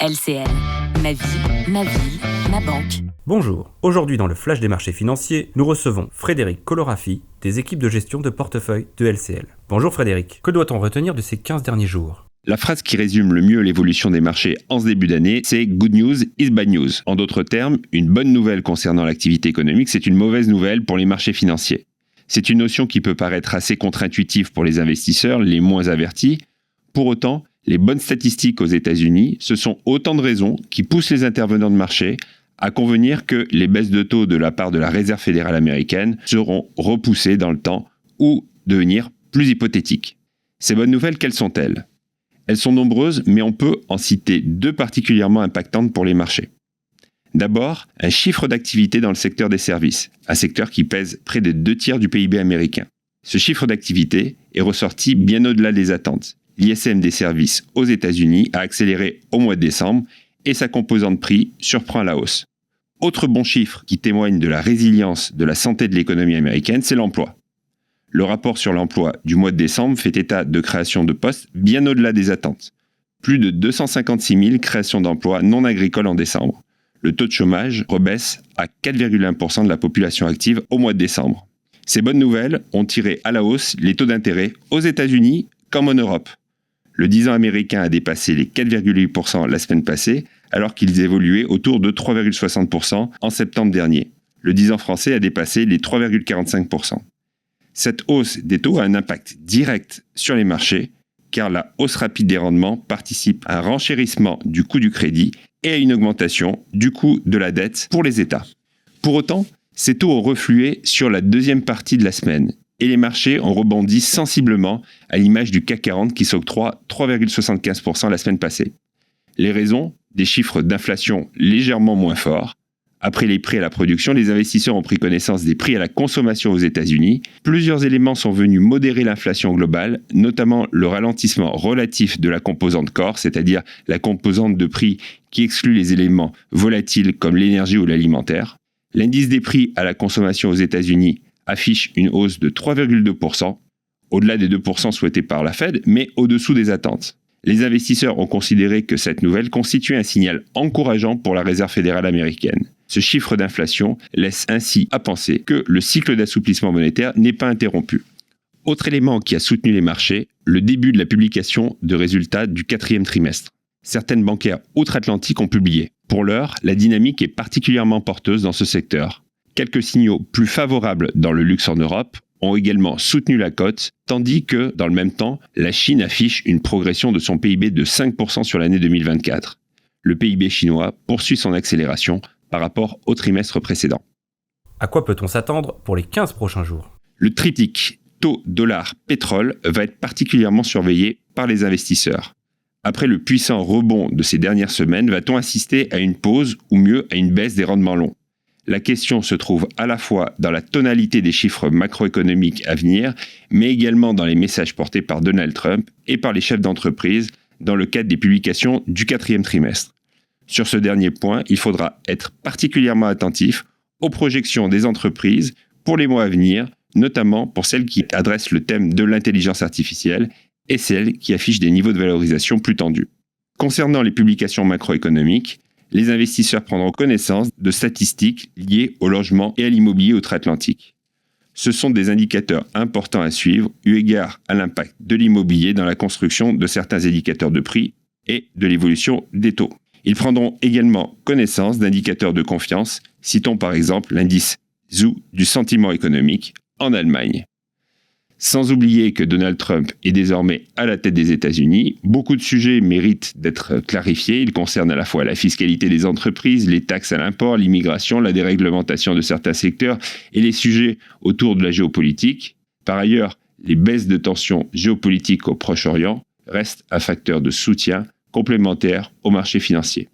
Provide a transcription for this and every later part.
LCL, ma vie, ma ville, ma banque. Bonjour, aujourd'hui dans le Flash des marchés financiers, nous recevons Frédéric Colorafi des équipes de gestion de portefeuille de LCL. Bonjour Frédéric, que doit-on retenir de ces 15 derniers jours ? La phrase qui résume le mieux l'évolution des marchés en ce début d'année, c'est « good news is bad news ». En d'autres termes, une bonne nouvelle concernant l'activité économique, c'est une mauvaise nouvelle pour les marchés financiers. C'est une notion qui peut paraître assez contre-intuitive pour les investisseurs, les moins avertis. Pour autant, les bonnes statistiques aux États-Unis, ce sont autant de raisons qui poussent les intervenants de marché à convenir que les baisses de taux de la part de la Réserve fédérale américaine seront repoussées dans le temps ou devenir plus hypothétiques. Ces bonnes nouvelles, quelles sont-elles ? Elles sont nombreuses, mais on peut en citer deux particulièrement impactantes pour les marchés. D'abord, un chiffre d'activité dans le secteur des services, un secteur qui pèse près de 2/3 du PIB américain. Ce chiffre d'activité est ressorti bien au-delà des attentes. L'ISM des services aux États-Unis a accéléré au mois de décembre et sa composante prix surprend à la hausse. Autre bon chiffre qui témoigne de la résilience de la santé de l'économie américaine, c'est l'emploi. Le rapport sur l'emploi du mois de décembre fait état de création de postes bien au-delà des attentes. Plus de 256 000 créations d'emplois non agricoles en décembre. Le taux de chômage rebaisse à 4,1% de la population active au mois de décembre. Ces bonnes nouvelles ont tiré à la hausse les taux d'intérêt aux États-Unis comme en Europe. Le 10 ans américain a dépassé les 4,8% la semaine passée, alors qu'ils évoluaient autour de 3,60% en septembre dernier. Le 10 ans français a dépassé les 3,45%. Cette hausse des taux a un impact direct sur les marchés, car la hausse rapide des rendements participe à un renchérissement du coût du crédit et à une augmentation du coût de la dette pour les États. Pour autant, ces taux ont reflué sur la deuxième partie de la semaine, et les marchés ont rebondi sensiblement à l'image du CAC 40 qui s'octroie 3,75% la semaine passée. Les raisons ? Des chiffres d'inflation légèrement moins forts. Après les prix à la production, les investisseurs ont pris connaissance des prix à la consommation aux États-Unis. Plusieurs éléments sont venus modérer l'inflation globale, notamment le ralentissement relatif de la composante corps, c'est-à-dire la composante de prix qui exclut les éléments volatiles comme l'énergie ou l'alimentaire. L'indice des prix à la consommation aux États-Unis affiche une hausse de 3,2%, au-delà des 2% souhaités par la Fed, mais au-dessous des attentes. Les investisseurs ont considéré que cette nouvelle constituait un signal encourageant pour la Réserve fédérale américaine. Ce chiffre d'inflation laisse ainsi à penser que le cycle d'assouplissement monétaire n'est pas interrompu. Autre élément qui a soutenu les marchés, le début de la publication de résultats du 4e trimestre. Certaines bancaires outre-Atlantique ont publié. Pour l'heure, la dynamique est particulièrement porteuse dans ce secteur. Quelques signaux plus favorables dans le luxe en Europe ont également soutenu la cote, tandis que, dans le même temps, la Chine affiche une progression de son PIB de 5% sur l'année 2024. Le PIB chinois poursuit son accélération par rapport au trimestre précédent. À quoi peut-on s'attendre pour les 15 prochains jours ? Le triptyque taux, dollar, pétrole va être particulièrement surveillé par les investisseurs. Après le puissant rebond de ces dernières semaines, va-t-on assister à une pause ou mieux à une baisse des rendements longs ? La question se trouve à la fois dans la tonalité des chiffres macroéconomiques à venir, mais également dans les messages portés par Donald Trump et par les chefs d'entreprise dans le cadre des publications du 4e trimestre. Sur ce dernier point, il faudra être particulièrement attentif aux projections des entreprises pour les mois à venir, notamment pour celles qui adressent le thème de l'intelligence artificielle et celles qui affichent des niveaux de valorisation plus tendus. Concernant les publications macroéconomiques, les investisseurs prendront connaissance de statistiques liées au logement et à l'immobilier outre-Atlantique. Ce sont des indicateurs importants à suivre eu égard à l'impact de l'immobilier dans la construction de certains indicateurs de prix et de l'évolution des taux. Ils prendront également connaissance d'indicateurs de confiance, citons par exemple l'indice ZOO du sentiment économique en Allemagne. Sans oublier que Donald Trump est désormais à la tête des États-Unis, beaucoup de sujets méritent d'être clarifiés. Ils concernent à la fois la fiscalité des entreprises, les taxes à l'import, l'immigration, la déréglementation de certains secteurs et les sujets autour de la géopolitique. Par ailleurs, les baisses de tensions géopolitiques au Proche-Orient restent un facteur de soutien complémentaire aux marchés financiers.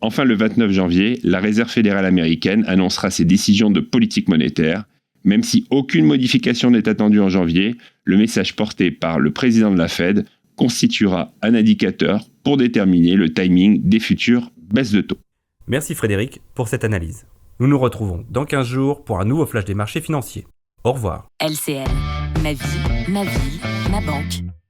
Enfin, le 29 janvier, la Réserve fédérale américaine annoncera ses décisions de politique monétaire. Même si aucune modification n'est attendue en janvier, le message porté par le président de la Fed constituera un indicateur pour déterminer le timing des futures baisses de taux. Merci Frédéric pour cette analyse. Nous nous retrouvons dans 15 jours pour un nouveau flash des marchés financiers. Au revoir. LCL, ma vie, ma ville, ma banque.